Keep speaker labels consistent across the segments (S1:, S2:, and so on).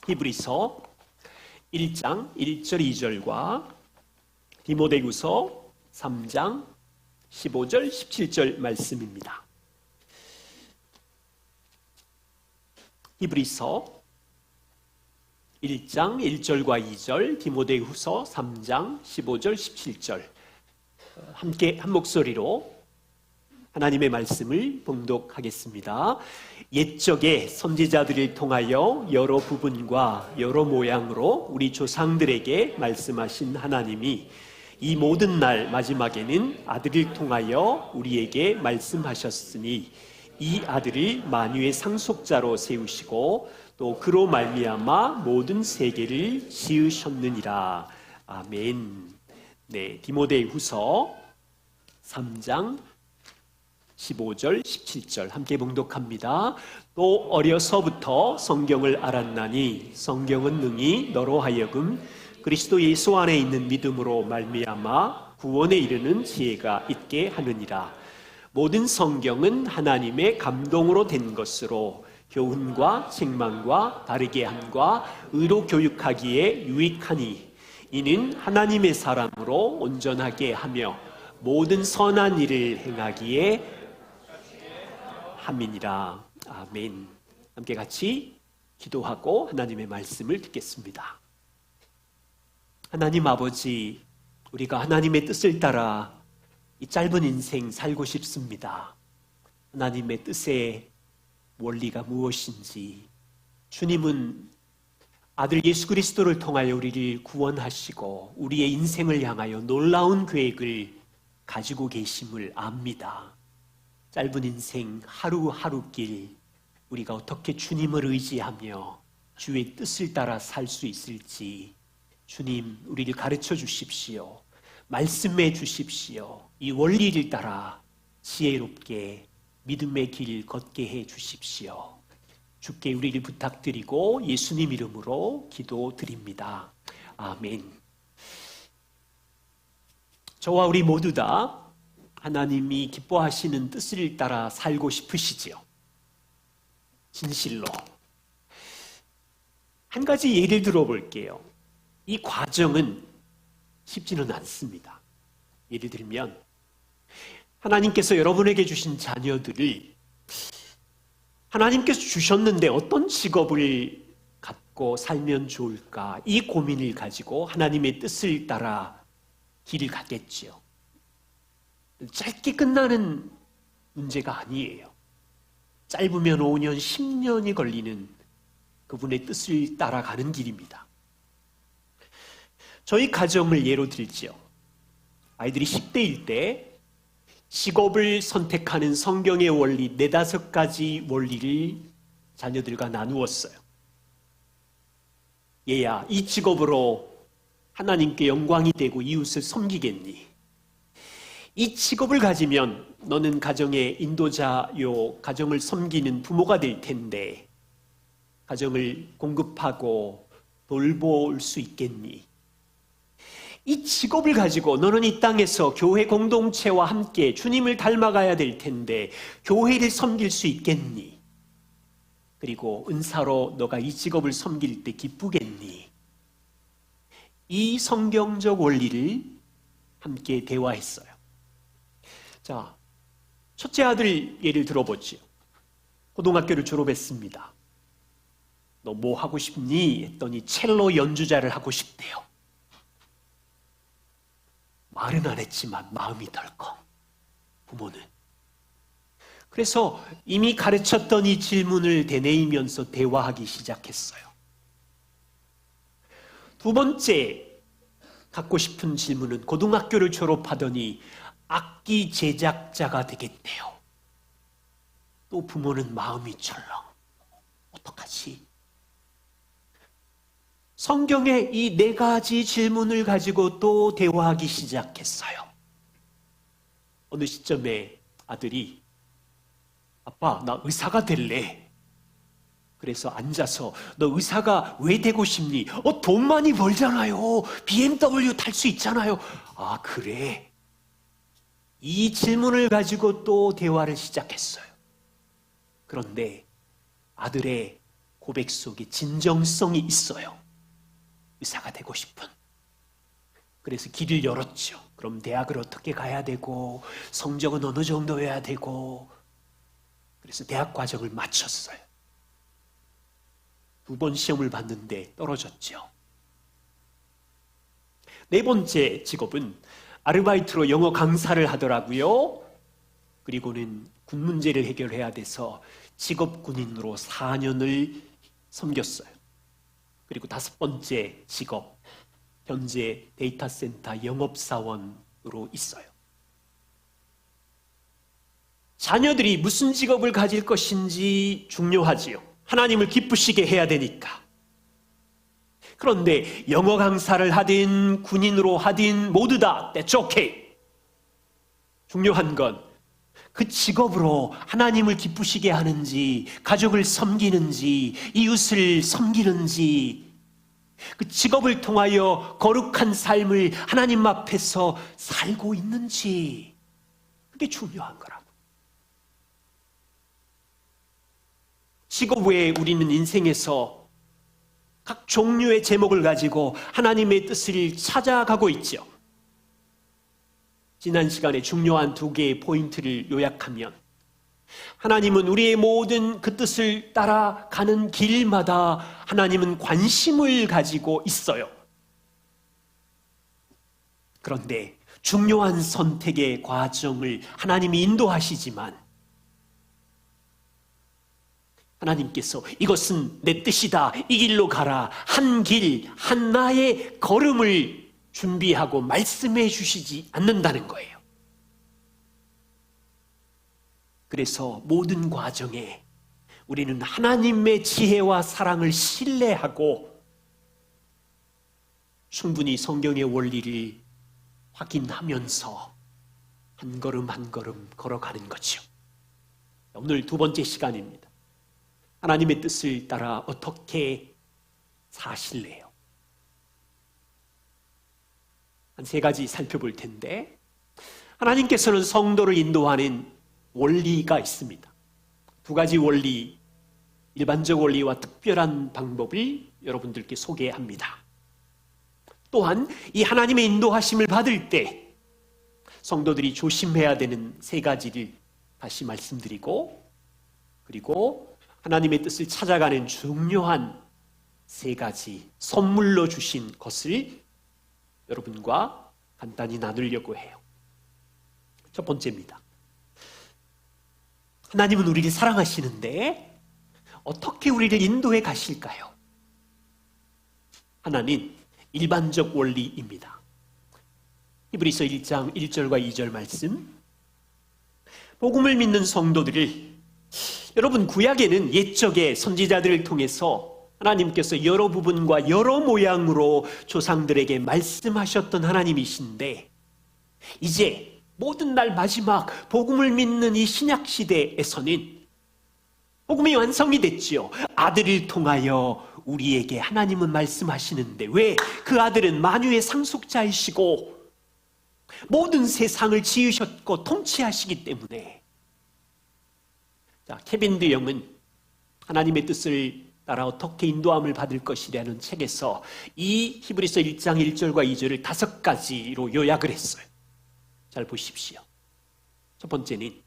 S1: 히브리서 1장 1절 2절과 디모데후서 3장 15절 17절 말씀입니다. 히브리서 1장 1절과 2절, 디모데후서 3장 15절 17절 함께 한 목소리로 하나님의 말씀을 봉독하겠습니다. 옛적에 선지자들을 통하여 여러 부분과 여러 모양으로 우리 조상들에게 말씀하신 하나님이 이 모든 날 마지막에는 아들을 통하여 우리에게 말씀하셨으니 이 아들을 만유의 상속자로 세우시고 또 그로 말미암아 모든 세계를 지으셨느니라. 아멘. 네, 디모데후서 3장 15절, 17절 함께 봉독합니다. 또 어려서부터 성경을 알았나니 성경은 능히 너로 하여금 그리스도 예수 안에 있는 믿음으로 말미암아 구원에 이르는 지혜가 있게 하느니라. 모든 성경은 하나님의 감동으로 된 것으로 교훈과 책망과 바르게 함과 의로 교육하기에 유익하니 이는 하나님의 사람으로 온전하게 하며 모든 선한 일을 행하기에 함이니라. 아멘. 함께 같이 기도하고 하나님의 말씀을 듣겠습니다. 하나님 아버지, 우리가 하나님의 뜻을 따라 이 짧은 인생 살고 싶습니다. 하나님의 뜻의 원리가 무엇인지, 주님은 아들 예수 그리스도를 통하여 우리를 구원하시고 우리의 인생을 향하여 놀라운 계획을 가지고 계심을 압니다. 짧은 인생 하루하루 길, 우리가 어떻게 주님을 의지하며 주의 뜻을 따라 살 수 있을지 주님, 우리를 가르쳐 주십시오. 말씀해 주십시오. 이 원리를 따라 지혜롭게 믿음의 길 걷게 해 주십시오. 주께 우리를 부탁드리고 예수님 이름으로 기도드립니다. 아멘. 저와 우리 모두 다 하나님이 기뻐하시는 뜻을 따라 살고 싶으시지요. 진실로. 한 가지 예를 들어볼게요. 이 과정은 쉽지는 않습니다. 예를 들면 하나님께서 여러분에게 주신 자녀들을 하나님께서 주셨는데 어떤 직업을 갖고 살면 좋을까? 이 고민을 가지고 하나님의 뜻을 따라 길을 가겠지요. 짧게 끝나는 문제가 아니에요. 짧으면 5년, 10년이 걸리는 그분의 뜻을 따라가는 길입니다. 저희 가정을 예로 들지요. 아이들이 10대일 때 직업을 선택하는 성경의 원리 4-5가지 원리를 자녀들과 나누었어요. 얘야, 이 직업으로 하나님께 영광이 되고 이웃을 섬기겠니? 이 직업을 가지면 너는 가정의 인도자요, 가정을 섬기는 부모가 될 텐데 가정을 공급하고 돌볼 수 있겠니? 이 직업을 가지고 너는 이 땅에서 교회 공동체와 함께 주님을 닮아가야 될 텐데 교회를 섬길 수 있겠니? 그리고 은사로 너가 이 직업을 섬길 때 기쁘겠니? 이 성경적 원리를 함께 대화했어요. 자, 첫째 아들 예를 들어보지요. 고등학교를 졸업했습니다. 너 뭐 하고 싶니? 했더니 첼로 연주자를 하고 싶대요. 말은 안 했지만 마음이 덜컹. 부모는. 그래서 이미 가르쳤던 이 질문을 되뇌이면서 대화하기 시작했어요. 두 번째 갖고 싶은 질문은 고등학교를 졸업하더니 악기 제작자가 되겠대요. 또 부모는 마음이 철렁. 어떡하지? 성경의 이 4가지 질문을 가지고 또 대화하기 시작했어요. 어느 시점에 아들이 아빠, 나 의사가 될래. 그래서 앉아서 너 의사가 왜 되고 싶니? 돈 많이 벌잖아요. BMW 탈 수 있잖아요. 아, 그래. 이 질문을 가지고 또 대화를 시작했어요. 그런데 아들의 고백 속에 진정성이 있어요. 의사가 되고 싶은. 그래서 길을 열었죠. 그럼 대학을 어떻게 가야 되고 성적은 어느 정도여야 되고, 그래서 대학 과정을 마쳤어요. 2번 시험을 봤는데 떨어졌죠. 4번째 직업은 아르바이트로 영어 강사를 하더라고요. 그리고는 군 문제를 해결해야 돼서 직업 군인으로 4년을 섬겼어요. 그리고 5번째 직업, 현재 데이터 센터 영업사원으로 있어요. 자녀들이 무슨 직업을 가질 것인지 중요하지요. 하나님을 기쁘시게 해야 되니까. 그런데 영어 강사를 하든 군인으로 하든 모두 다 that's okay. 중요한 건 그 직업으로 하나님을 기쁘시게 하는지, 가족을 섬기는지, 이웃을 섬기는지, 그 직업을 통하여 거룩한 삶을 하나님 앞에서 살고 있는지, 그게 중요한 거라고. 직업 외에 우리는 인생에서 각 종류의 제목을 가지고 하나님의 뜻을 찾아가고 있죠. 지난 시간에 중요한 2개의 포인트를 요약하면, 하나님은 우리의 모든 그 뜻을 따라가는 길마다 하나님은 관심을 가지고 있어요. 그런데 중요한 선택의 과정을 하나님이 인도하시지만, 하나님께서 이것은 내 뜻이다, 이 길로 가라, 한 길, 한나의 걸음을 준비하고 말씀해 주시지 않는다는 거예요. 그래서 모든 과정에 우리는 하나님의 지혜와 사랑을 신뢰하고 충분히 성경의 원리를 확인하면서 한 걸음 한 걸음 걸어가는 거죠. 오늘 2번째 시간입니다. 하나님의 뜻을 따라 어떻게 사실래요? 한 3가지 살펴볼 텐데, 하나님께서는 성도를 인도하는 원리가 있습니다. 2가지 원리, 일반적 원리와 특별한 방법을 여러분들께 소개합니다. 또한 이 하나님의 인도하심을 받을 때 성도들이 조심해야 되는 3가지를 다시 말씀드리고, 그리고 하나님의 뜻을 찾아가는 중요한 3가지 선물로 주신 것을 여러분과 간단히 나누려고 해요. 첫 번째입니다. 하나님은 우리를 사랑하시는데 어떻게 우리를 인도해 가실까요? 하나는 일반적 원리입니다. 히브리서 1장 1절과 2절 말씀, 복음을 믿는 성도들을, 여러분 구약에는 옛적의 선지자들을 통해서 하나님께서 여러 부분과 여러 모양으로 조상들에게 말씀하셨던 하나님이신데, 이제 모든 날 마지막 복음을 믿는 이 신약 시대에서는 복음이 완성이 됐지요. 아들을 통하여 우리에게 하나님은 말씀하시는데, 왜? 그 아들은 만유의 상속자이시고 모든 세상을 지으셨고 통치하시기 때문에. 자, 케빈 드 영은 하나님의 뜻을 따라 어떻게 인도함을 받을 것이라는 책에서 이 히브리서 1장 1절과 2절을 5가지로 요약을 했어요. 잘 보십시오. 첫 번째는,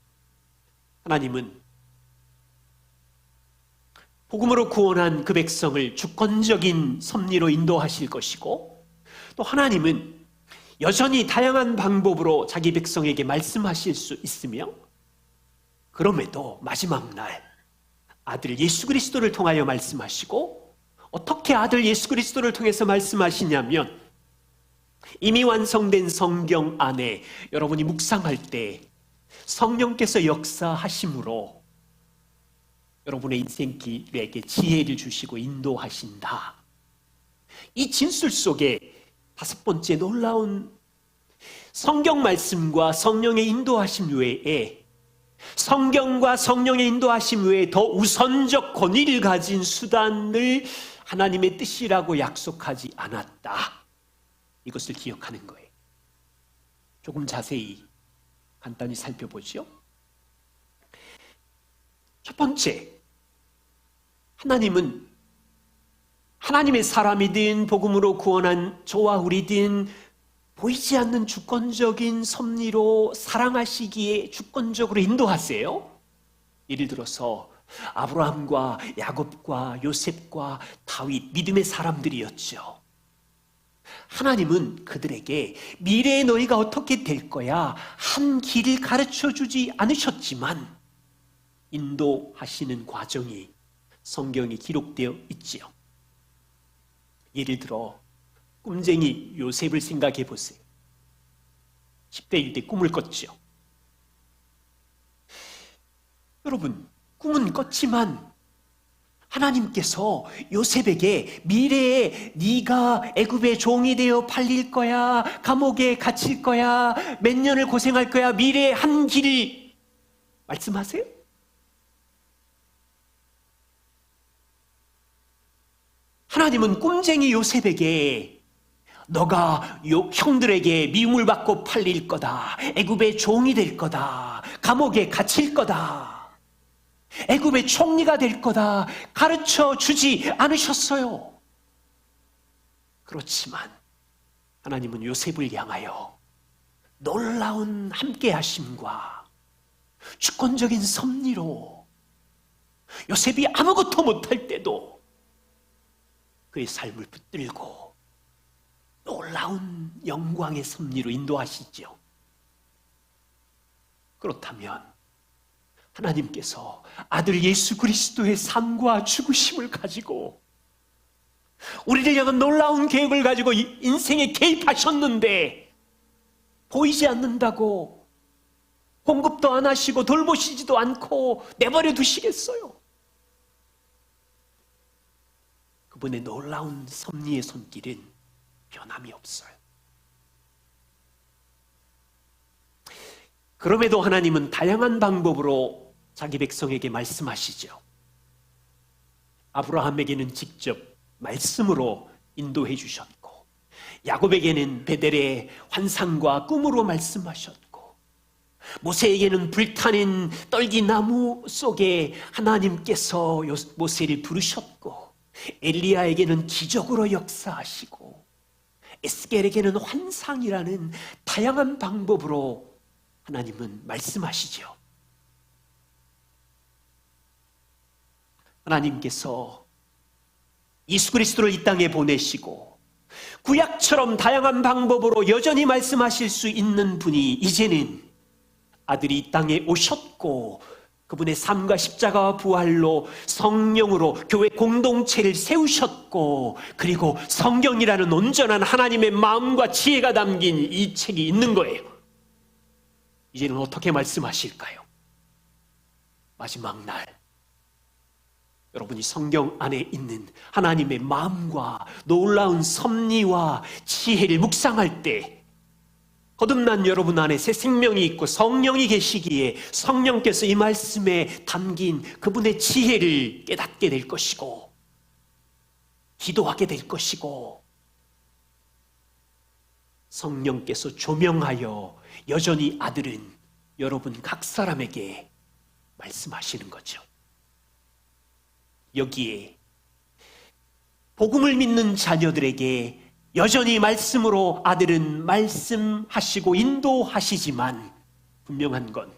S1: 하나님은 복음으로 구원한 그 백성을 주권적인 섭리로 인도하실 것이고, 또 하나님은 여전히 다양한 방법으로 자기 백성에게 말씀하실 수 있으며, 그럼에도 마지막 날 아들 예수 그리스도를 통하여 말씀하시고, 어떻게 아들 예수 그리스도를 통해서 말씀하시냐면, 이미 완성된 성경 안에 여러분이 묵상할 때 성령께서 역사하심으로 여러분의 인생길에게 지혜를 주시고 인도하신다. 이 진술 속에 5번째 놀라운 성경 말씀과 성령의 인도하심 외에, 성경과 성령의 인도하심 외에 더 우선적 권위를 가진 수단을 하나님의 뜻이라고 약속하지 않았다. 이것을 기억하는 거예요. 조금 자세히 간단히 살펴보죠. 첫 번째, 하나님은 하나님의 사람이든 복음으로 구원한 저와 우리든 보이지 않는 주권적인 섭리로 사랑하시기에 주권적으로 인도하세요. 예를 들어서 아브라함과 야곱과 요셉과 다윗, 믿음의 사람들이었죠. 하나님은 그들에게 미래의 너희가 어떻게 될 거야 한 길을 가르쳐 주지 않으셨지만 인도하시는 과정이 성경에 기록되어 있지요. 예를 들어 꿈쟁이 요셉을 생각해 보세요. 10대일 때 꿈을 꿨죠. 여러분, 꿈은 꿨지만 하나님께서 요셉에게 미래에 네가 애굽의 종이 되어 팔릴 거야, 감옥에 갇힐 거야, 몇 년을 고생할 거야, 미래의 한 길을 말씀하세요? 하나님은 꿈쟁이 요셉에게 너가 형들에게 미움을 받고 팔릴 거다, 애굽의 종이 될 거다, 감옥에 갇힐 거다, 애굽의 총리가 될 거다 가르쳐 주지 않으셨어요. 그렇지만 하나님은 요셉을 향하여 놀라운 함께하심과 주권적인 섭리로 요셉이 아무것도 못할 때도 그의 삶을 붙들고 놀라운 영광의 섭리로 인도하시죠. 그렇다면 하나님께서 아들 예수 그리스도의 삶과 죽으심을 가지고 우리를 향한 놀라운 계획을 가지고 인생에 개입하셨는데 보이지 않는다고 공급도 안 하시고 돌보시지도 않고 내버려 두시겠어요? 그분의 놀라운 섭리의 손길은 변함이 없어요. 그럼에도 하나님은 다양한 방법으로 자기 백성에게 말씀하시죠. 아브라함에게는 직접 말씀으로 인도해 주셨고, 야곱에게는 베델의 환상과 꿈으로 말씀하셨고, 모세에게는 불타는 떨기나무 속에 하나님께서 모세를 부르셨고, 엘리야에게는 기적으로 역사하시고, 에스겔에게는 환상이라는 다양한 방법으로 하나님은 말씀하시죠. 하나님께서 예수 그리스도를 이 땅에 보내시고 구약처럼 다양한 방법으로 여전히 말씀하실 수 있는 분이 이제는 아들이 이 땅에 오셨고 그분의 삶과 십자가와 부활로 성령으로 교회 공동체를 세우셨고, 그리고 성경이라는 온전한 하나님의 마음과 지혜가 담긴 이 책이 있는 거예요. 이제는 어떻게 말씀하실까요? 마지막 날 여러분이 성경 안에 있는 하나님의 마음과 놀라운 섭리와 지혜를 묵상할 때 거듭난 여러분 안에 새 생명이 있고 성령이 계시기에 성령께서 이 말씀에 담긴 그분의 지혜를 깨닫게 될 것이고 기도하게 될 것이고, 성령께서 조명하여 여전히 아들은 여러분 각 사람에게 말씀하시는 거죠. 여기에 복음을 믿는 자녀들에게 여전히 말씀으로 아들은 말씀하시고 인도하시지만, 분명한 건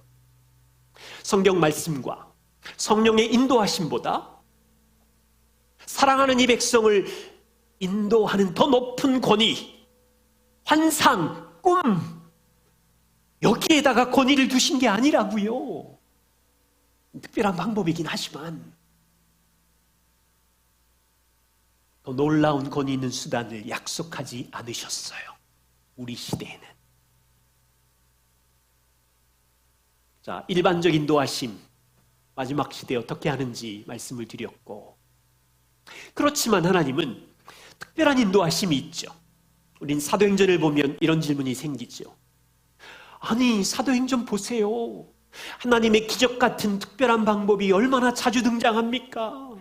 S1: 성경 말씀과 성령의 인도하심보다 사랑하는 이 백성을 인도하는 더 높은 권위, 환상, 꿈, 여기에다가 권위를 두신 게 아니라고요. 특별한 방법이긴 하지만 더 놀라운 권위 있는 수단을 약속하지 않으셨어요. 우리 시대에는. 자, 일반적 인도하심, 마지막 시대에 어떻게 하는지 말씀을 드렸고, 그렇지만 하나님은 특별한 인도하심이 있죠. 우린 사도행전을 보면 이런 질문이 생기죠. 아니, 사도행전 보세요. 하나님의 기적 같은 특별한 방법이 얼마나 자주 등장합니까?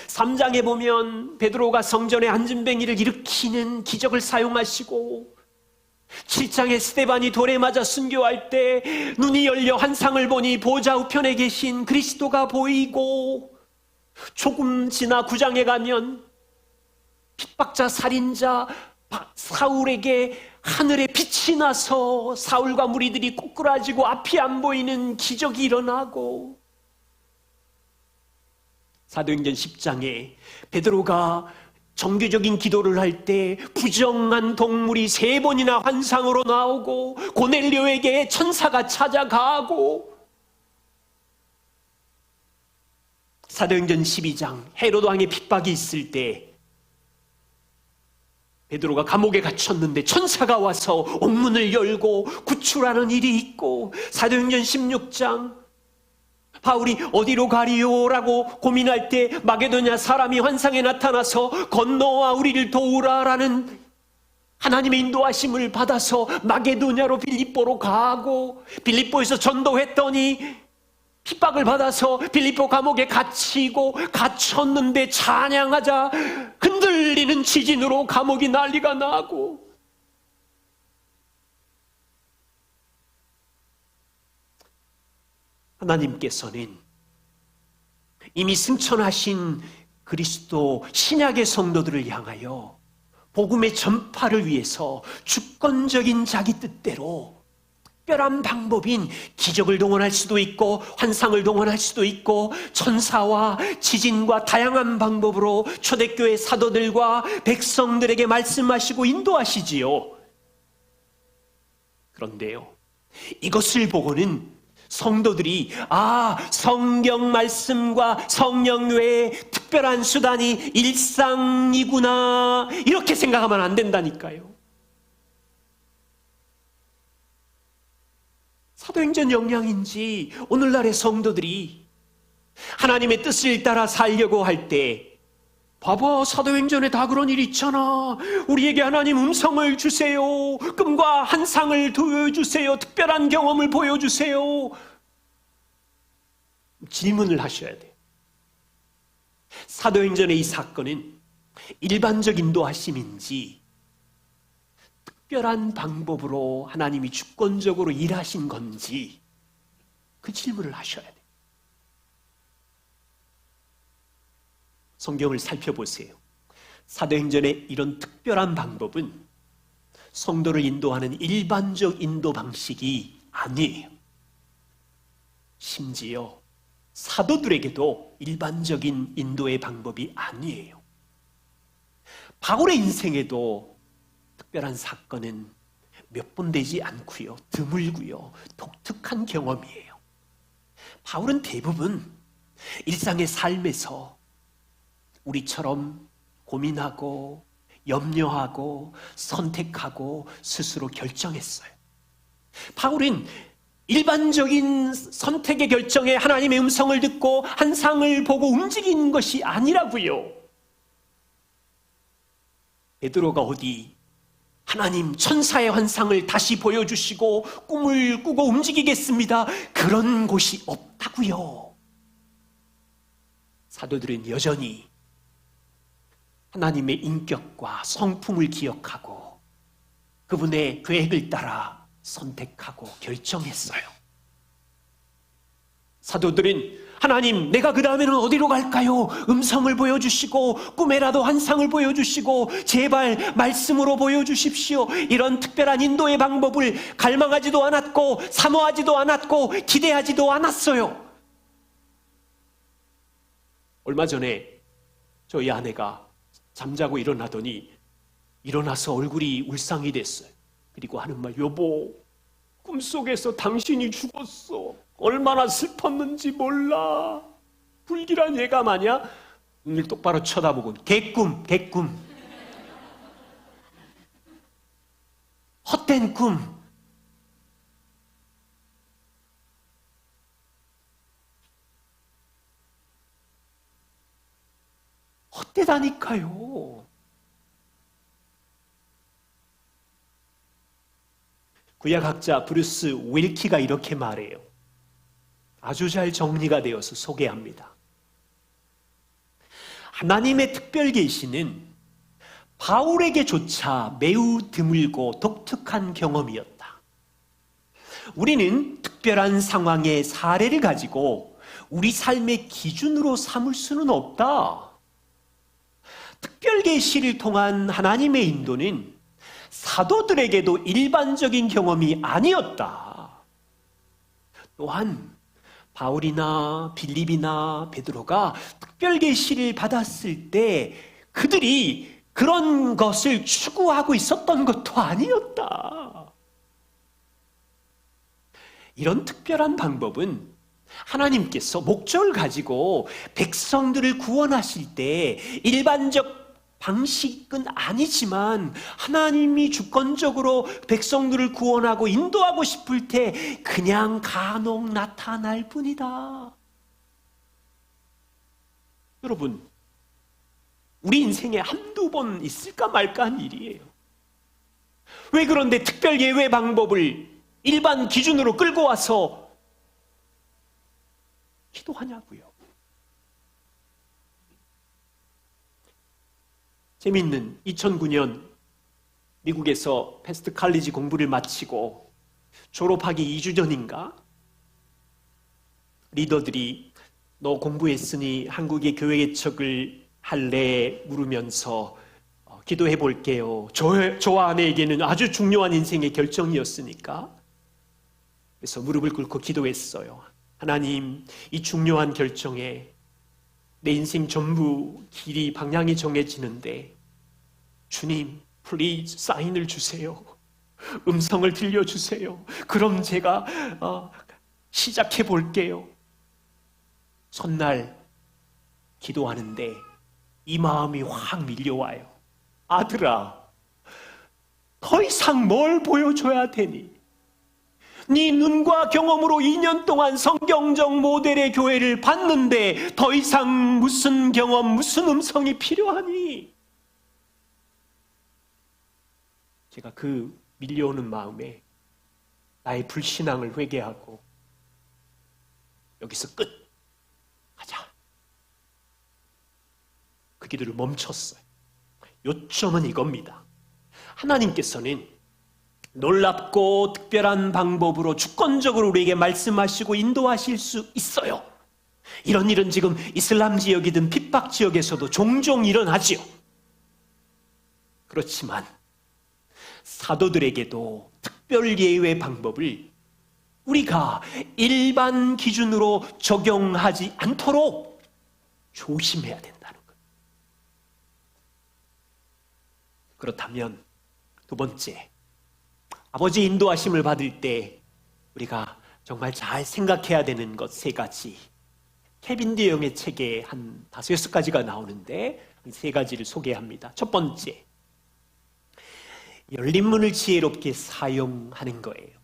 S1: 3장에 보면 베드로가 성전에 안진뱅이를 일으키는 기적을 사용하시고, 7장에 스데반이 돌에 맞아 순교할 때 눈이 열려 환상을 보니 보좌 우편에 계신 그리스도가 보이고, 조금 지나 9장에 가면 핍박자 살인자 사울에게 하늘에 빛이 나서 사울과 무리들이 꼬꾸라지고 앞이 안 보이는 기적이 일어나고, 사도행전 10장에 베드로가 정규적인 기도를 할 때 부정한 동물이 3번이나 환상으로 나오고, 고넬료에게 천사가 찾아가고, 사도행전 12장 헤로도 왕의 핍박이 있을 때 베드로가 감옥에 갇혔는데 천사가 와서 옥문을 열고 구출하는 일이 있고, 사도행전 16장 바울이 어디로 가리오라고 고민할 때 마게도냐 사람이 환상에 나타나서 건너와 우리를 도우라라는 하나님의 인도하심을 받아서 마게도냐로 빌립보로 가고, 빌립보에서 전도했더니 핍박을 받아서 빌립보 감옥에 갇히고, 갇혔는데 찬양하자 흔들리는 지진으로 감옥이 난리가 나고, 하나님께서는 이미 승천하신 그리스도 신약의 성도들을 향하여 복음의 전파를 위해서 주권적인 자기 뜻대로 특별한 방법인 기적을 동원할 수도 있고, 환상을 동원할 수도 있고, 천사와 지진과 다양한 방법으로 초대교회 사도들과 백성들에게 말씀하시고 인도하시지요. 그런데요, 이것을 보고는 성도들이 성경 말씀과 성령 외에 특별한 수단이 일상이구나, 이렇게 생각하면 안 된다니까요. 사도행전 영향인지 오늘날의 성도들이 하나님의 뜻을 따라 살려고 할 때, 봐봐, 사도행전에 다 그런 일이 있잖아. 우리에게 하나님 음성을 주세요. 꿈과 환상을 보여주세요. 특별한 경험을 보여주세요. 질문을 하셔야 돼요. 사도행전의 이 사건은 일반적 인도하심인지 특별한 방법으로 하나님이 주권적으로 일하신 건지, 그 질문을 하셔야 돼요. 성경을 살펴보세요. 사도행전의 이런 특별한 방법은 성도를 인도하는 일반적 인도 방식이 아니에요. 심지어 사도들에게도 일반적인 인도의 방법이 아니에요. 바울의 인생에도 특별한 사건은 몇 번 되지 않고요, 드물고요, 독특한 경험이에요. 바울은 대부분 일상의 삶에서 우리처럼 고민하고 염려하고 선택하고 스스로 결정했어요. 바울은 일반적인 선택의 결정에 하나님의 음성을 듣고 환상을 보고 움직이는 것이 아니라고요. 베드로가 어디 하나님 천사의 환상을 다시 보여주시고 꿈을 꾸고 움직이겠습니다, 그런 곳이 없다고요. 사도들은 여전히 하나님의 인격과 성품을 기억하고 그분의 계획을 따라 선택하고 결정했어요. 사도들은 하나님, 내가 그 다음에는 어디로 갈까요? 음성을 보여주시고 꿈에라도 환상을 보여주시고 제발 말씀으로 보여주십시오. 이런 특별한 인도의 방법을 갈망하지도 않았고 사모하지도 않았고 기대하지도 않았어요. 얼마 전에 저희 아내가 잠자고 일어나더니 일어나서 얼굴이 울상이 됐어요. 그리고 하는 말, 여보, 꿈속에서 당신이 죽었어. 얼마나 슬펐는지 몰라. 불길한 예감 아니야? 눈을 똑바로 쳐다보고, 개꿈. 헛된 꿈. 헛되다니까요. 구약학자 브루스 윌키가 이렇게 말해요. 아주 잘 정리가 되어서 소개합니다. 하나님의 특별 계시는 바울에게조차 매우 드물고 독특한 경험이었다. 우리는 특별한 상황의 사례를 가지고 우리 삶의 기준으로 삼을 수는 없다. 특별 계시를 통한 하나님의 인도는 사도들에게도 일반적인 경험이 아니었다. 또한 바울이나 빌립이나 베드로가 특별 계시를 받았을 때 그들이 그런 것을 추구하고 있었던 것도 아니었다. 이런 특별한 방법은 하나님께서 목적을 가지고 백성들을 구원하실 때 일반적 방식은 아니지만 하나님이 주권적으로 백성들을 구원하고 인도하고 싶을 때 그냥 간혹 나타날 뿐이다. 여러분, 우리 인생에 한두 번 있을까 말까 한 일이에요. 왜 그런데 특별 예외 방법을 일반 기준으로 끌고 와서 기도하냐고요. 재미있는 2009년 미국에서 패스트 칼리지 공부를 마치고 졸업하기 2주 전인가 리더들이 너 공부했으니 한국의 교회 개척을 할래 물으면서 기도해 볼게요. 저와 아내에게는 아주 중요한 인생의 결정이었으니까. 그래서 무릎을 꿇고 기도했어요. 하나님, 이 중요한 결정에 내 인생 전부 길이 방향이 정해지는데 주님, 플리즈 사인을 주세요. 음성을 들려주세요. 그럼 제가 시작해 볼게요. 첫날 기도하는데 이 마음이 확 밀려와요. 아들아, 더 이상 뭘 보여줘야 되니? 네 눈과 경험으로 2년 동안 성경적 모델의 교회를 봤는데 더 이상 무슨 경험, 무슨 음성이 필요하니? 제가 그 밀려오는 마음에 나의 불신앙을 회개하고 여기서 끝! 가자. 그 기도를 멈췄어요. 요점은 이겁니다. 하나님께서는 놀랍고 특별한 방법으로 주권적으로 우리에게 말씀하시고 인도하실 수 있어요. 이런 일은 지금 이슬람 지역이든 핍박 지역에서도 종종 일어나지요. 그렇지만 사도들에게도 특별 예외 방법을 우리가 일반 기준으로 적용하지 않도록 조심해야 된다는 거예요. 그렇다면 두 번째, 아버지 인도하심을 받을 때 우리가 정말 잘 생각해야 되는 것 세 가지. 케빈 대영의 책에 한 5-6가지가 나오는데 세 가지를 소개합니다. 첫 번째, 열린 문을 지혜롭게 사용하는 거예요.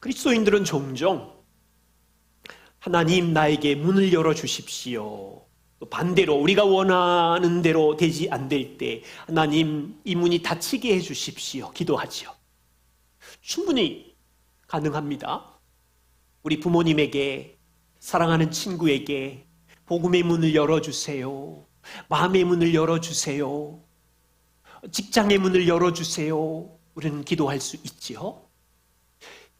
S1: 그리스도인들은 종종 하나님 나에게 문을 열어주십시오. 또 반대로 우리가 원하는 대로 되지 않을 때 하나님 이 문이 닫히게 해주십시오. 기도하지요. 충분히 가능합니다. 우리 부모님에게, 사랑하는 친구에게 복음의 문을 열어주세요. 마음의 문을 열어주세요. 직장의 문을 열어주세요. 우리는 기도할 수 있지요.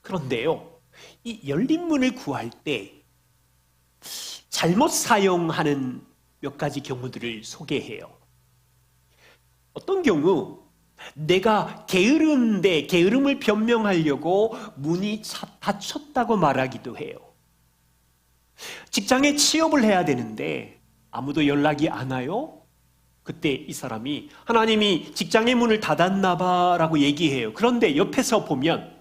S1: 그런데요, 이 열린 문을 구할 때 잘못 사용하는 몇 가지 경우들을 소개해요. 어떤 경우 내가 게으른데 게으름을 변명하려고 문이 닫혔다고 말하기도 해요. 직장에 취업을 해야 되는데 아무도 연락이 안 와요? 그때 이 사람이 하나님이 직장의 문을 닫았나 봐라고 얘기해요. 그런데 옆에서 보면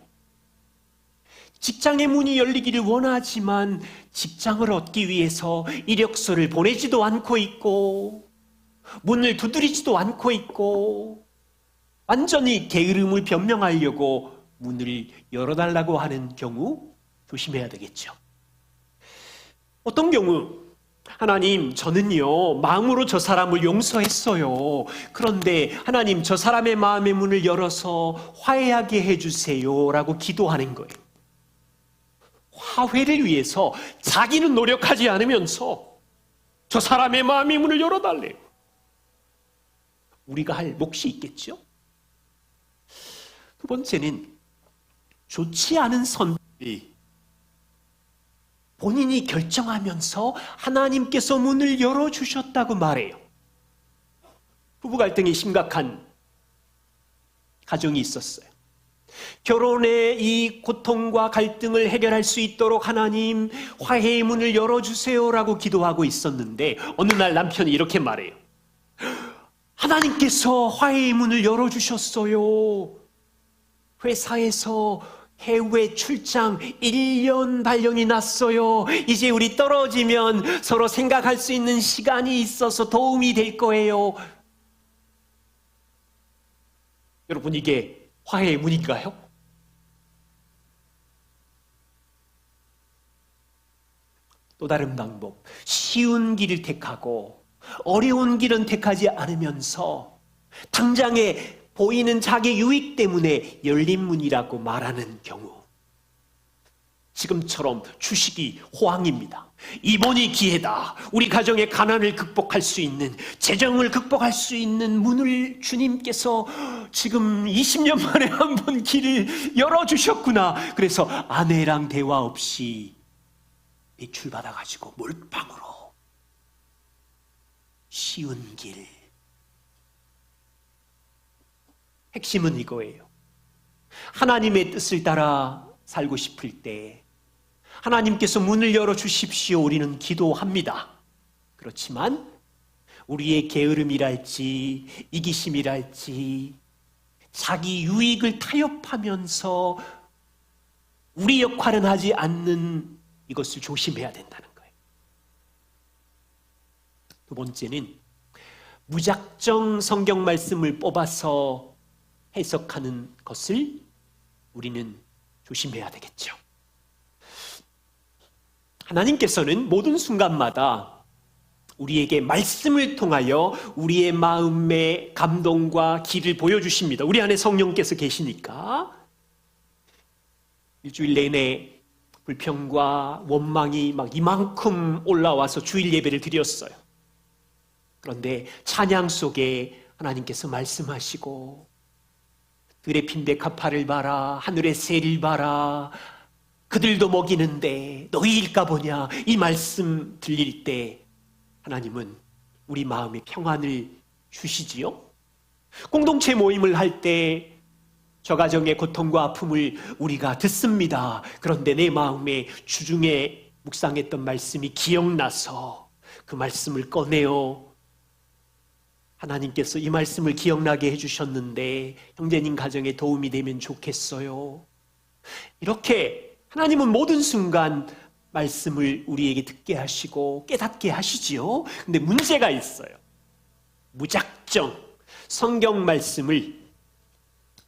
S1: 직장의 문이 열리기를 원하지만 직장을 얻기 위해서 이력서를 보내지도 않고 있고 문을 두드리지도 않고 있고 완전히 게으름을 변명하려고 문을 열어달라고 하는 경우 조심해야 되겠죠. 어떤 경우 하나님, 저는요 마음으로 저 사람을 용서했어요. 그런데 하나님, 저 사람의 마음의 문을 열어서 화해하게 해주세요 라고 기도하는 거예요. 화해를 위해서 자기는 노력하지 않으면서 저 사람의 마음의 문을 열어달래요. 우리가 할 몫이 있겠죠? 두 번째는 좋지 않은 선들이 본인이 결정하면서 하나님께서 문을 열어주셨다고 말해요. 부부 갈등이 심각한 가정이 있었어요. 결혼의 이 고통과 갈등을 해결할 수 있도록 하나님 화해의 문을 열어주세요라고 기도하고 있었는데 어느 날 남편이 이렇게 말해요. 하나님께서 화해의 문을 열어주셨어요. 회사에서 해외 출장 1년 발령이 났어요. 이제 우리 떨어지면 서로 생각할 수 있는 시간이 있어서 도움이 될 거예요. 여러분, 이게 화해의 문인가요? 또 다른 방법, 쉬운 길을 택하고 어려운 길은 택하지 않으면서 당장에 보이는 자기 유익 때문에 열린 문이라고 말하는 경우, 지금처럼 주식이 호황입니다. 이번이 기회다. 우리 가정의 가난을 극복할 수 있는, 재정을 극복할 수 있는 문을 주님께서 지금 20년 만에 한 번 길을 열어주셨구나. 그래서 아내랑 대화 없이 대출받아가지고 몰빵으로 쉬운 길. 핵심은 이거예요. 하나님의 뜻을 따라 살고 싶을 때 하나님께서 문을 열어주십시오. 우리는 기도합니다. 그렇지만 우리의 게으름이랄지 이기심이랄지 자기 유익을 타협하면서 우리 역할은 하지 않는 이것을 조심해야 된다는 거예요. 두 번째는 무작정 성경 말씀을 뽑아서 해석하는 것을 우리는 조심해야 되겠죠. 하나님께서는 모든 순간마다 우리에게 말씀을 통하여 우리의 마음의 감동과 길을 보여주십니다. 우리 안에 성령께서 계시니까 일주일 내내 불평과 원망이 막 이만큼 올라와서 주일 예배를 드렸어요. 그런데 찬양 속에 하나님께서 말씀하시고 들의 핀백합화를 봐라, 하늘의 새를 봐라, 그들도 먹이는데 너희일까 보냐, 이 말씀 들릴 때 하나님은 우리 마음에 평안을 주시지요. 공동체 모임을 할 때 저 가정의 고통과 아픔을 우리가 듣습니다. 그런데 내 마음에 주중에 묵상했던 말씀이 기억나서 그 말씀을 꺼내어 하나님께서 이 말씀을 기억나게 해주셨는데 형제님 가정에 도움이 되면 좋겠어요. 이렇게 하나님은 모든 순간 말씀을 우리에게 듣게 하시고 깨닫게 하시지요. 근데 문제가 있어요. 무작정 성경 말씀을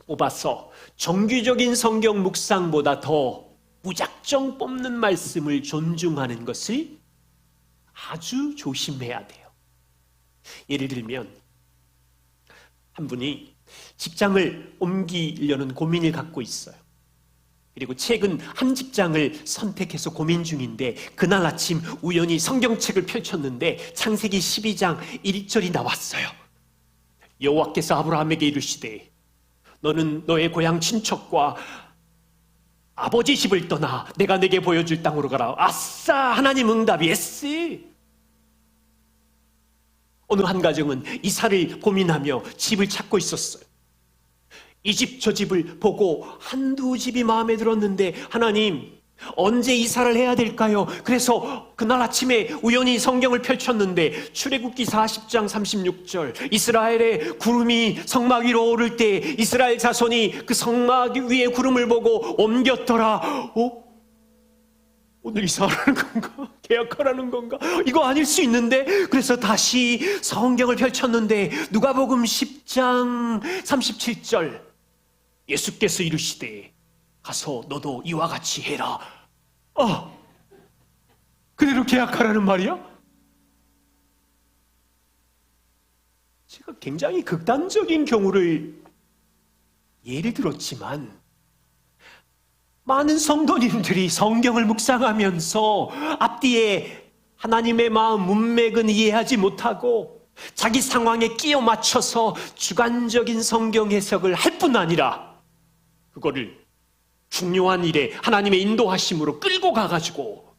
S1: 뽑아서 정규적인 성경 묵상보다 더 무작정 뽑는 말씀을 존중하는 것을 아주 조심해야 돼요. 예를 들면 한 분이 직장을 옮기려는 고민을 갖고 있어요. 그리고 최근 한 직장을 선택해서 고민 중인데 그날 아침 우연히 성경책을 펼쳤는데 창세기 12장 1절이 나왔어요. 여호와께서 아브라함에게 이르시되 너는 너의 고향 친척과 아버지 집을 떠나 내가 내게 보여줄 땅으로 가라. 아싸, 하나님 응답, 예스. 어느 한 가정은 이사를 고민하며 집을 찾고 있었어요. 이 집 저 집을 보고 한두 집이 마음에 들었는데 하나님 언제 이사를 해야 될까요? 그래서 그날 아침에 우연히 성경을 펼쳤는데 출애굽기 40장 36절 이스라엘의 구름이 성막 위로 오를 때 이스라엘 자손이 그 성막 위에 구름을 보고 옮겼더라. 오늘 이사하라는 건가? 계약하라는 건가? 이거 아닐 수 있는데. 그래서 다시 성경을 펼쳤는데 누가복음 10장 37절 예수께서 이르시되 가서 너도 이와 같이 해라. 그대로 계약하라는 말이야? 제가 굉장히 극단적인 경우를 예를 들었지만 많은 성도님들이 성경을 묵상하면서 앞뒤에 하나님의 마음 문맥은 이해하지 못하고 자기 상황에 끼워 맞춰서 주관적인 성경 해석을 할 뿐 아니라 그거를 중요한 일에 하나님의 인도하심으로 끌고 가가지고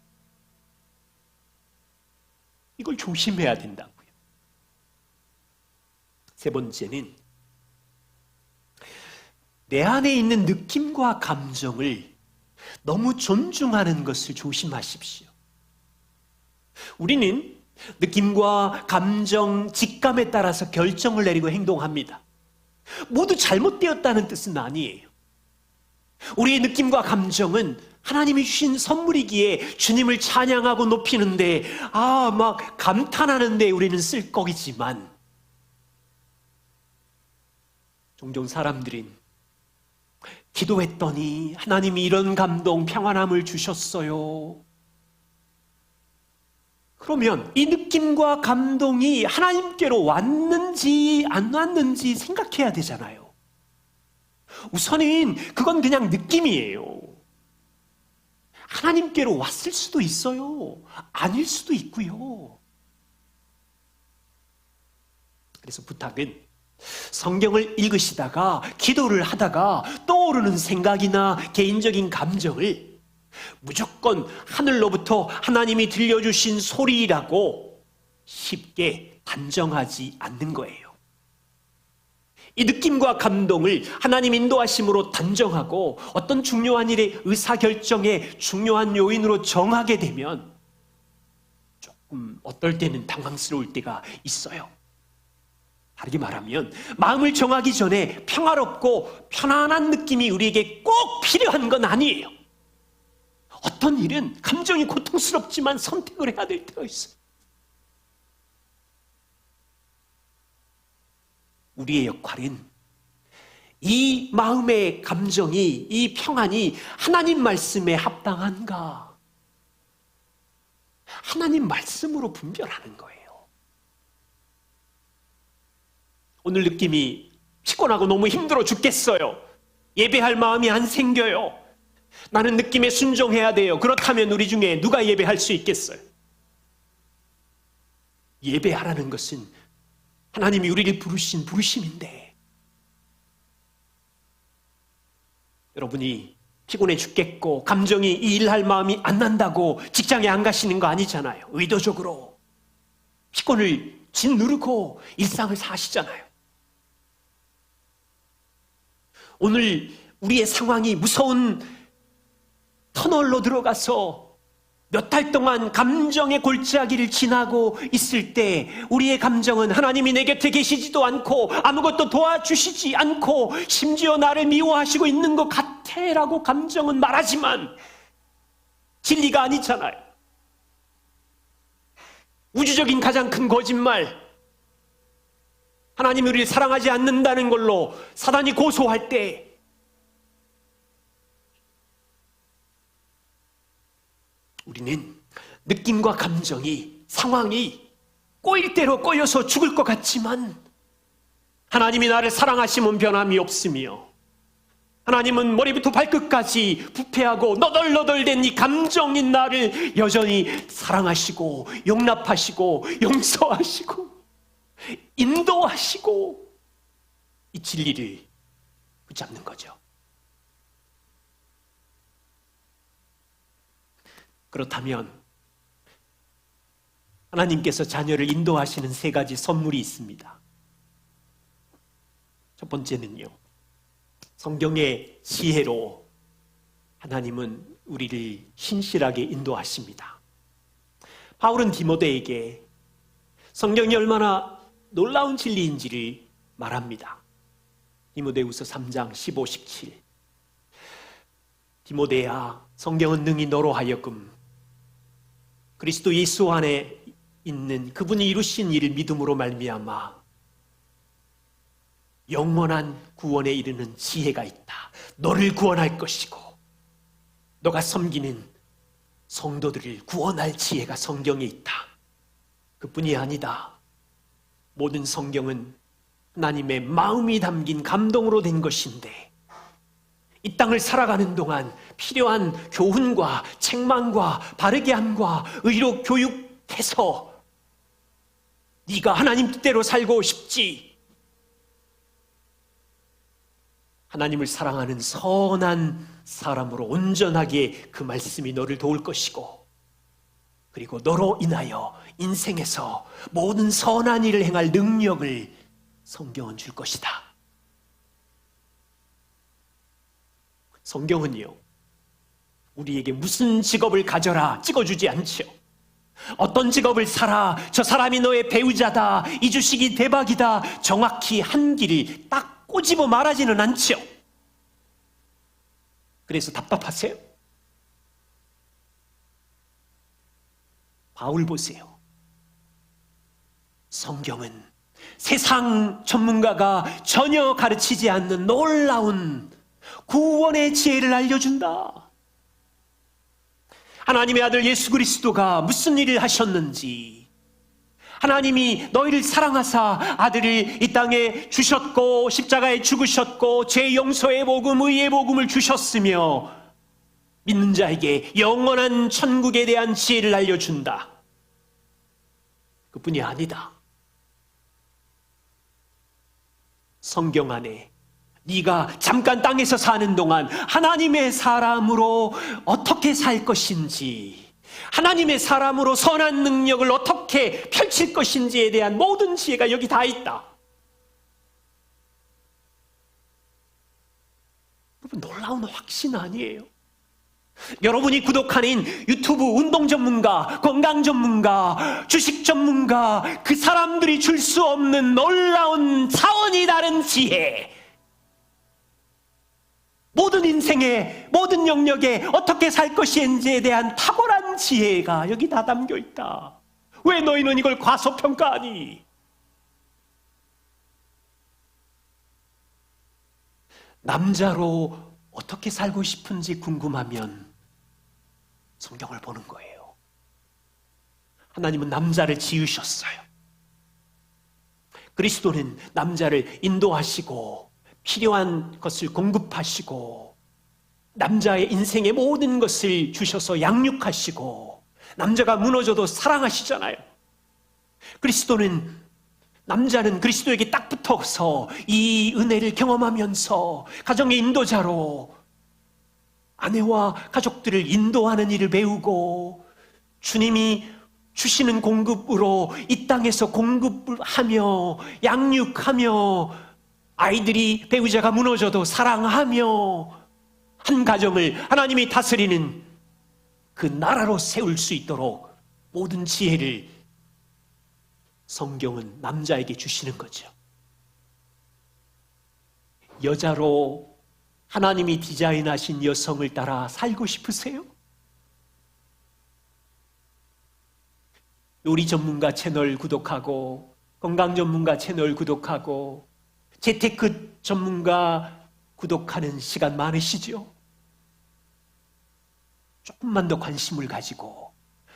S1: 이걸 조심해야 된다고요. 세 번째는 내 안에 있는 느낌과 감정을 너무 존중하는 것을 조심하십시오. 우리는 느낌과 감정, 직감에 따라서 결정을 내리고 행동합니다. 모두 잘못되었다는 뜻은 아니에요. 우리의 느낌과 감정은 하나님이 주신 선물이기에 주님을 찬양하고 높이는데, 막 감탄하는데 우리는 쓸 거이지만, 종종 사람들은 기도했더니 하나님이 이런 감동, 평안함을 주셨어요. 그러면 이 느낌과 감동이 하나님께로 왔는지 안 왔는지 생각해야 되잖아요. 우선은 그건 그냥 느낌이에요. 하나님께로 왔을 수도 있어요. 아닐 수도 있고요. 그래서 부탁은 성경을 읽으시다가 기도를 하다가 떠오르는 생각이나 개인적인 감정을 무조건 하늘로부터 하나님이 들려주신 소리라고 쉽게 단정하지 않는 거예요. 이 느낌과 감동을 하나님 인도하심으로 단정하고 어떤 중요한 일의 의사결정의 중요한 요인으로 정하게 되면 조금 어떨 때는 당황스러울 때가 있어요. 다르게 말하면 마음을 정하기 전에 평화롭고 편안한 느낌이 우리에게 꼭 필요한 건 아니에요. 어떤 일은 감정이 고통스럽지만 선택을 해야 될 때가 있어요. 우리의 역할은 이 마음의 감정이, 이 평안이 하나님 말씀에 합당한가? 하나님 말씀으로 분별하는 거예요. 오늘 느낌이 피곤하고 너무 힘들어 죽겠어요. 예배할 마음이 안 생겨요. 나는 느낌에 순종해야 돼요. 그렇다면 우리 중에 누가 예배할 수 있겠어요? 예배하라는 것은 하나님이 우리를 부르신 부르심인데, 여러분이 피곤해 죽겠고 감정이 이 일할 마음이 안 난다고 직장에 안 가시는 거 아니잖아요. 의도적으로 피곤을 짓누르고 일상을 사시잖아요. 오늘 우리의 상황이 무서운 터널로 들어가서 몇 달 동안 감정의 골짜기를 지나고 있을 때 우리의 감정은 하나님이 내 곁에 계시지도 않고 아무것도 도와주시지 않고 심지어 나를 미워하시고 있는 것 같아 라고 감정은 말하지만 진리가 아니잖아요. 우주적인 가장 큰 거짓말, 하나님이 우리를 사랑하지 않는다는 걸로 사단이 고소할 때 우리는 느낌과 감정이, 상황이 꼬일 대로 꼬여서 죽을 것 같지만 하나님이 나를 사랑하시면 변함이 없으며 하나님은 머리부터 발끝까지 부패하고 너덜너덜된 이 감정인 나를 여전히 사랑하시고 용납하시고 용서하시고 인도하시고 이 진리를 붙잡는 거죠. 그렇다면 하나님께서 자녀를 인도하시는 세 가지 선물이 있습니다. 첫 번째는요, 성경의 지혜로 하나님은 우리를 신실하게 인도하십니다. 바울은 디모데에게 성경이 얼마나 놀라운 진리인지를 말합니다. 디모데후서 3장 15, 17. 디모데야, 성경은 능히 너로 하여금 그리스도 예수 안에 있는 그분이 이루신 일을 믿음으로 말미암아 영원한 구원에 이르는 지혜가 있다. 너를 구원할 것이고 너가 섬기는 성도들을 구원할 지혜가 성경에 있다. 그뿐이 아니다. 모든 성경은 하나님의 마음이 담긴 감동으로 된 것인데 이 땅을 살아가는 동안 필요한 교훈과 책망과 바르게 함과 의로 교육해서 네가 하나님 뜻대로 살고 싶지, 하나님을 사랑하는 선한 사람으로 온전하게 그 말씀이 너를 도울 것이고 그리고 너로 인하여 인생에서 모든 선한 일을 행할 능력을 성경은 줄 것이다. 성경은요, 우리에게 무슨 직업을 가져라 찍어주지 않죠. 어떤 직업을 살아, 저 사람이 너의 배우자다, 이 주식이 대박이다, 정확히 한 길을 딱 꼬집어 말하지는 않죠. 그래서 답답하세요? 바울 보세요. 성경은 세상 전문가가 전혀 가르치지 않는 놀라운 구원의 지혜를 알려준다. 하나님의 아들 예수 그리스도가 무슨 일을 하셨는지, 하나님이 너희를 사랑하사 아들을 이 땅에 주셨고 십자가에 죽으셨고 죄 용서의 복음, 의의 복음을 주셨으며 믿는 자에게 영원한 천국에 대한 지혜를 알려준다. 그뿐이 아니다. 성경 안에 네가 잠깐 땅에서 사는 동안 하나님의 사람으로 어떻게 살 것인지, 하나님의 사람으로 선한 능력을 어떻게 펼칠 것인지에 대한 모든 지혜가 여기 다 있다. 여러분, 놀라운 확신 아니에요? 여러분이 구독하는 유튜브 운동 전문가, 건강 전문가, 주식 전문가, 그 사람들이 줄 수 없는 놀라운 차원이 다른 지혜, 모든 인생에, 모든 영역에 어떻게 살 것인지에 대한 탁월한 지혜가 여기 다 담겨 있다. 왜 너희는 이걸 과소평가하니? 남자로 어떻게 살고 싶은지 궁금하면 성경을 보는 거예요. 하나님은 남자를 지으셨어요. 그리스도는 남자를 인도하시고 필요한 것을 공급하시고 남자의 인생의 모든 것을 주셔서 양육하시고 남자가 무너져도 사랑하시잖아요. 남자는 그리스도에게 딱 붙어서 이 은혜를 경험하면서 가정의 인도자로 아내와 가족들을 인도하는 일을 배우고 주님이 주시는 공급으로 이 땅에서 공급하며 양육하며 아이들이 배우자가 무너져도 사랑하며 한 가정을 하나님이 다스리는 그 나라로 세울 수 있도록 모든 지혜를 성경은 남자에게 주시는 거죠. 여자로 하나님이 디자인하신 여성을 따라 살고 싶으세요? 요리 전문가 채널 구독하고 건강 전문가 채널 구독하고 재테크 전문가 구독하는 시간 많으시죠? 조금만 더 관심을 가지고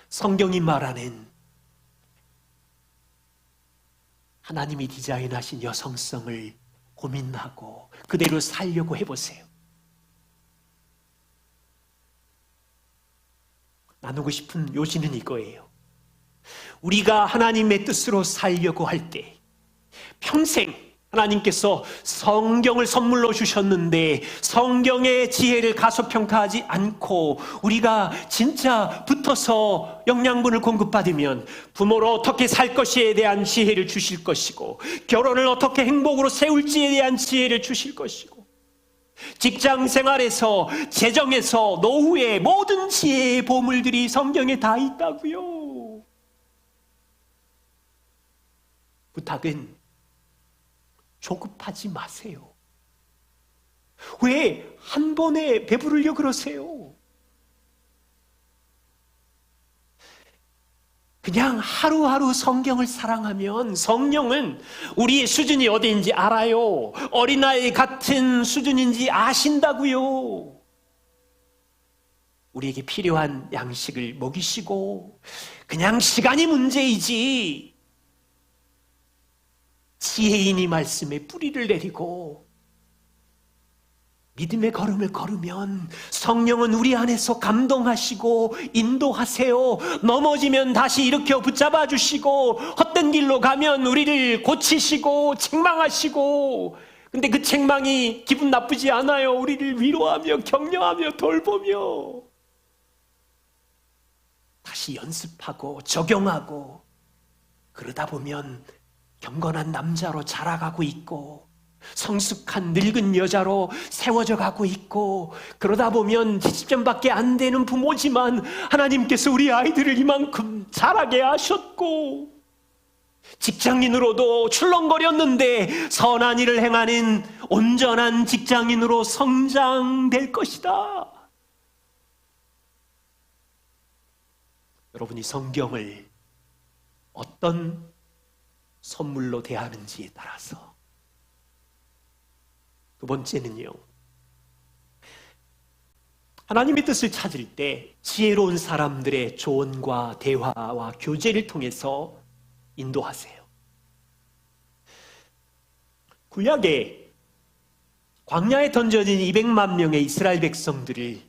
S1: 성경이 말하는 하나님이 디자인하신 여성성을 고민하고 그대로 살려고 해보세요. 나누고 싶은 요지는 이거예요. 우리가 하나님의 뜻으로 살려고 할 때 평생 하나님께서 성경을 선물로 주셨는데 성경의 지혜를 가소평가하지 않고 우리가 진짜 붙어서 영양분을 공급받으면 부모로 어떻게 살 것에 대한 지혜를 주실 것이고 결혼을 어떻게 행복으로 세울지에 대한 지혜를 주실 것이고 직장 생활에서 재정에서 노후의 모든 지혜의 보물들이 성경에 다 있다고요. 부탁은 조급하지 마세요. 왜 한 번에 배부르려 그러세요? 그냥 하루하루 성경을 사랑하면 성령은 우리의 수준이 어디인지 알아요. 어린아이 같은 수준인지 아신다고요. 우리에게 필요한 양식을 먹이시고 그냥 시간이 문제이지 지혜인이 말씀에 뿌리를 내리고 믿음의 걸음을 걸으면 성령은 우리 안에서 감동하시고 인도하세요. 넘어지면 다시 일으켜 붙잡아 주시고 헛된 길로 가면 우리를 고치시고 책망하시고 근데 그 책망이 기분 나쁘지 않아요. 우리를 위로하며 격려하며 돌보며 다시 같이 연습하고 적용하고 그러다 보면 경건한 남자로 자라가고 있고 성숙한 늙은 여자로 세워져 가고 있고 그러다 보면 70점밖에 안 되는 부모지만 하나님께서 우리 아이들을 이만큼 자라게 하셨고 직장인으로도 출렁거렸는데 선한 일을 행하는 온전한 직장인으로 성장될 것이다. 여러분이 성경을 어떤 선물로 대하는지에 따라서 두 번째는요, 하나님의 뜻을 찾을 때 지혜로운 사람들의 조언과 대화와 교제를 통해서 인도하세요. 구약에 광야에 던져진 200만 명의 이스라엘 백성들을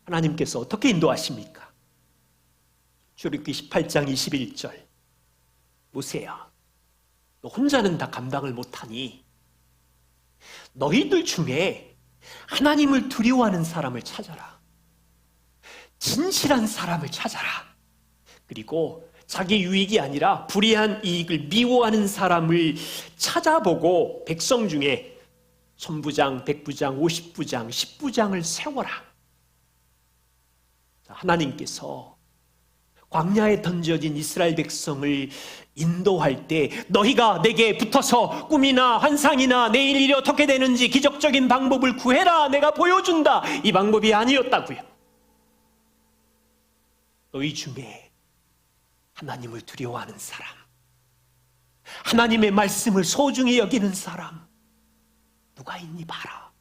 S1: 하나님께서 어떻게 인도하십니까? 출애굽기 18장 21절 모세야, 너 혼자는 다 감당을 못하니 너희들 중에 하나님을 두려워하는 사람을 찾아라. 진실한 사람을 찾아라. 그리고 자기 유익이 아니라 불의한 이익을 미워하는 사람을 찾아보고 백성 중에 천부장, 백부장, 50부장, 10부장을 세워라. 하나님께서 광야에 던져진 이스라엘 백성을 인도할 때 너희가 내게 붙어서 꿈이나 환상이나 내일 일이 어떻게 되는지 기적적인 방법을 구해라. 내가 보여준다. 이 방법이 아니었다고요. 너희 중에 하나님을 두려워하는 사람, 하나님의 말씀을 소중히 여기는 사람 누가 있니 봐라.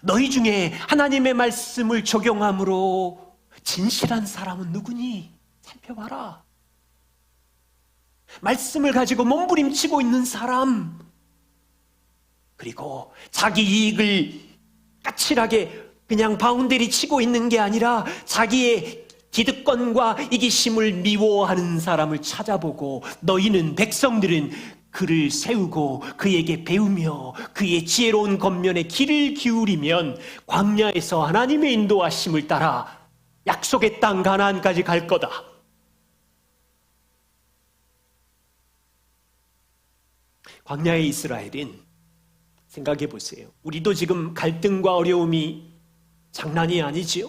S1: 너희 중에 하나님의 말씀을 적용함으로 진실한 사람은 누구니? 살펴봐라. 말씀을 가지고 몸부림치고 있는 사람, 그리고 자기 이익을 까칠하게 그냥 바운더리 치고 있는 게 아니라 자기의 기득권과 이기심을 미워하는 사람을 찾아보고 너희는 백성들은 그를 세우고 그에게 배우며 그의 지혜로운 겉면에 귀를 기울이면 광야에서 하나님의 인도하심을 따라 약속의 땅 가나안까지 갈 거다. 광야의 이스라엘은 생각해 보세요. 우리도 지금 갈등과 어려움이 장난이 아니지요.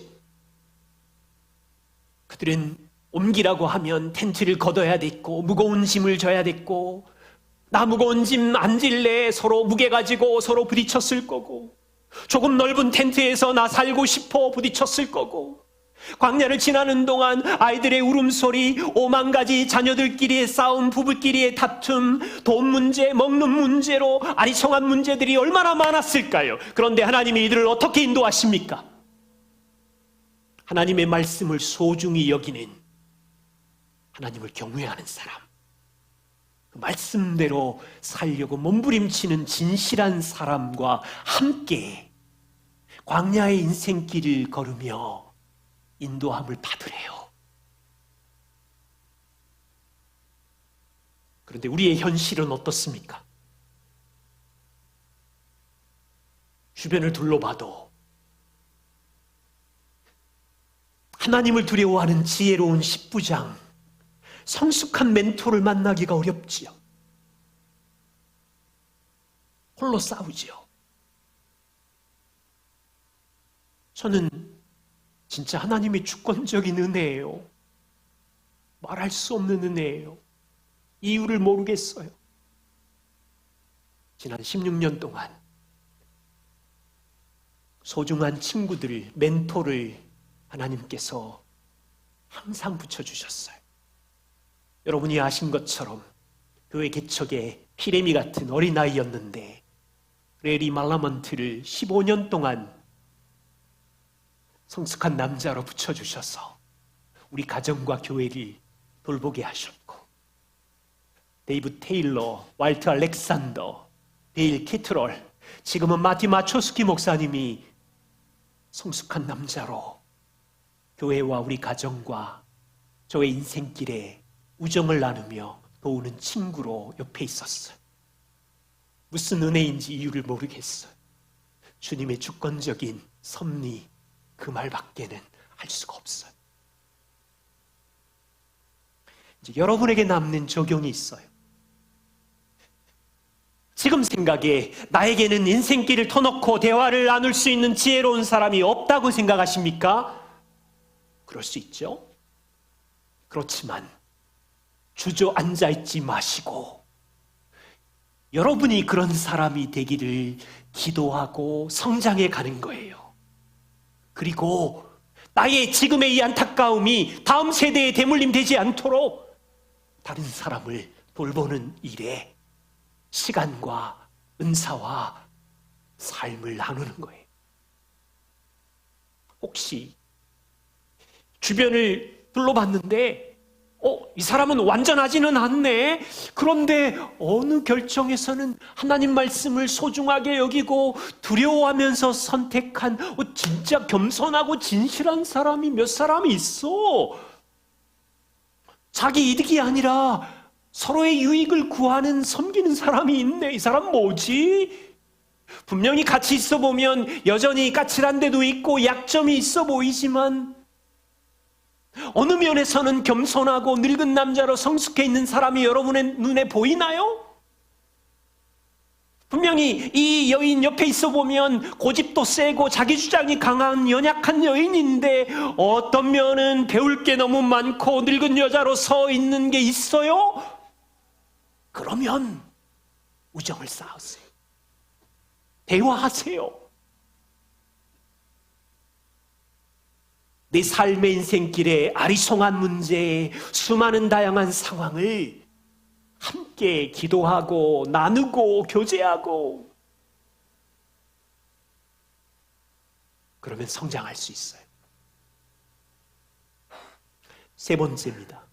S1: 그들은 옮기라고 하면 텐트를 걷어야 됐고 무거운 짐을 져야 됐고 나 무거운 짐 안 질래 서로 무게 가지고 서로 부딪혔을 거고 조금 넓은 텐트에서 나 살고 싶어 부딪혔을 거고 광야를 지나는 동안 아이들의 울음소리, 5만 가지 자녀들끼리의 싸움, 부부끼리의 다툼, 돈 문제, 먹는 문제로 아리송한 문제들이 얼마나 많았을까요? 그런데 하나님이 이들을 어떻게 인도하십니까? 하나님의 말씀을 소중히 여기는, 하나님을 경외하는 사람, 그 말씀대로 살려고 몸부림치는 진실한 사람과 함께 광야의 인생길을 걸으며 인도함을 받으래요. 그런데 우리의 현실은 어떻습니까? 주변을 둘러봐도 하나님을 두려워하는 지혜로운 10부장, 성숙한 멘토를 만나기가 어렵지요. 홀로 싸우지요. 저는 진짜 하나님의 주권적인 은혜예요. 말할 수 없는 은혜예요. 이유를 모르겠어요. 지난 16년 동안 소중한 친구들, 멘토를 하나님께서 항상 붙여주셨어요. 여러분이 아신 것처럼 교회 개척에 피레미 같은 어린아이였는데 레리 말라먼트를 15년 동안 성숙한 남자로 붙여주셔서 우리 가정과 교회를 돌보게 하셨고, 데이브 테일러, walter 알렉산더, 데일 키트롤, 지금은 마티 마초스키 목사님이 성숙한 남자로 교회와 우리 가정과 저의 인생길에 우정을 나누며 도우는 친구로 옆에 있었어요. 무슨 은혜인지 이유를 모르겠어요. 주님의 주권적인 섭리, 그 말밖에는 할 수가 없어요. 이제 여러분에게 남는 적용이 있어요. 지금 생각에 나에게는 인생길을 터놓고 대화를 나눌 수 있는 지혜로운 사람이 없다고 생각하십니까? 그럴 수 있죠. 그렇지만 주저앉아 있지 마시고 여러분이 그런 사람이 되기를 기도하고 성장해 가는 거예요. 그리고 나의 지금의 이 안타까움이 다음 세대에 대물림 되지 않도록 다른 사람을 돌보는 일에 시간과 은사와 삶을 나누는 거예요. 혹시 주변을 둘러봤는데 이 사람은 완전하지는 않네. 그런데 어느 결정에서는 하나님 말씀을 소중하게 여기고 두려워하면서 선택한 진짜 겸손하고 진실한 사람이 몇 사람이 있어. 자기 이득이 아니라 서로의 유익을 구하는 섬기는 사람이 있네. 이 사람 뭐지? 분명히 같이 있어 보면 여전히 까칠한 데도 있고 약점이 있어 보이지만 어느 면에서는 겸손하고 늙은 남자로 성숙해 있는 사람이 여러분의 눈에 보이나요? 분명히 이 여인 옆에 있어 보면 고집도 세고 자기 주장이 강한 연약한 여인인데 어떤 면은 배울 게 너무 많고 늙은 여자로 서 있는 게 있어요? 그러면 우정을 쌓으세요. 대화하세요. 내 삶의 인생길에 아리송한 문제에 수많은 다양한 상황을 함께 기도하고 나누고 교제하고 그러면 성장할 수 있어요. 세 번째입니다.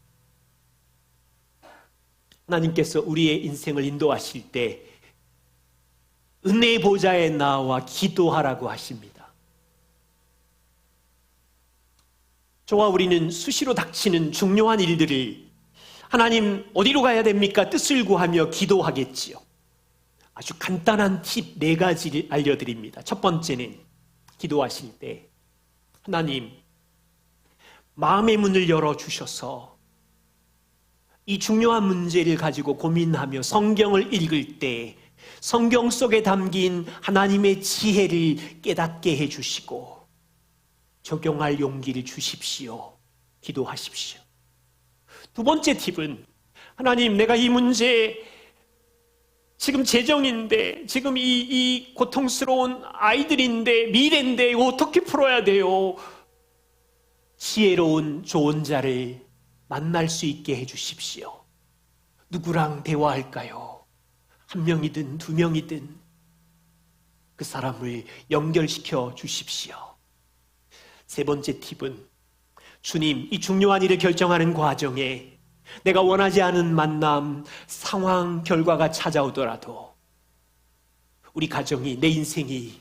S1: 하나님께서 우리의 인생을 인도하실 때 은혜의 보좌에 나와 기도하라고 하십니다. 저와 우리는 수시로 닥치는 중요한 일들을 하나님 어디로 가야 됩니까? 뜻을 구하며 기도하겠지요. 아주 간단한 팁 4가지를 알려드립니다. 첫 번째는 기도하실 때 하나님 마음의 문을 열어주셔서 이 중요한 문제를 가지고 고민하며 성경을 읽을 때 성경 속에 담긴 하나님의 지혜를 깨닫게 해주시고 적용할 용기를 주십시오. 기도하십시오. 두 번째 팁은 하나님 내가 이 문제 지금 재정인데 지금 이 고통스러운 아이들인데 미래인데 이거 어떻게 풀어야 돼요? 지혜로운 좋은 자를 만날 수 있게 해주십시오. 누구랑 대화할까요? 1명이든 2명이든 그 사람을 연결시켜 주십시오. 세 번째 팁은 주님 이 중요한 일을 결정하는 과정에 내가 원하지 않은 만남, 상황, 결과가 찾아오더라도 우리 가정이 내 인생이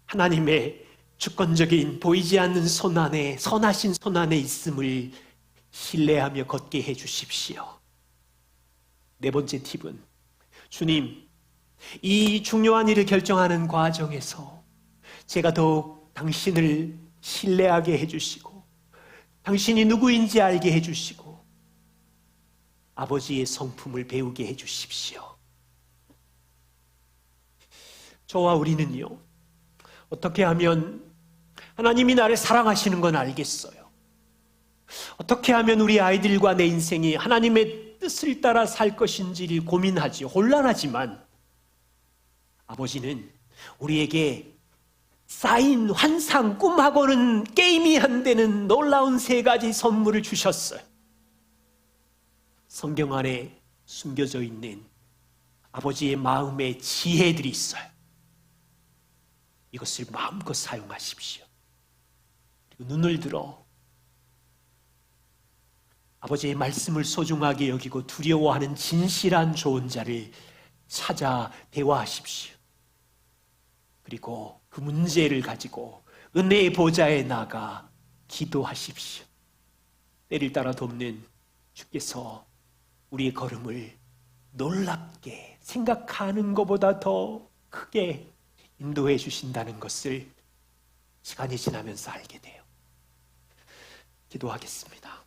S1: 하나님의 주권적인 보이지 않는 손 안에 선하신 손 안에 있음을 신뢰하며 걷게 해 주십시오. 네 번째 팁은 주님 이 중요한 일을 결정하는 과정에서 제가 더욱 당신을 신뢰하게 해주시고 당신이 누구인지 알게 해주시고 아버지의 성품을 배우게 해주십시오. 저와 우리는요 어떻게 하면 하나님이 나를 사랑하시는 건 알겠어요. 어떻게 하면 우리 아이들과 내 인생이 하나님의 뜻을 따라 살 것인지를 고민하지 혼란하지만 아버지는 우리에게 쌓인 환상, 꿈하고는 게임이 안 되는 놀라운 3가지 선물을 주셨어요. 성경 안에 숨겨져 있는 아버지의 마음의 지혜들이 있어요. 이것을 마음껏 사용하십시오. 그리고 눈을 들어 아버지의 말씀을 소중하게 여기고 두려워하는 진실한 좋은 자를 찾아 대화하십시오. 그리고 그 문제를 가지고 은혜의 보좌에 나가 기도하십시오. 때를 따라 돕는 주께서 우리의 걸음을 놀랍게 생각하는 것보다 더 크게 인도해 주신다는 것을 시간이 지나면서 알게 돼요. 기도하겠습니다.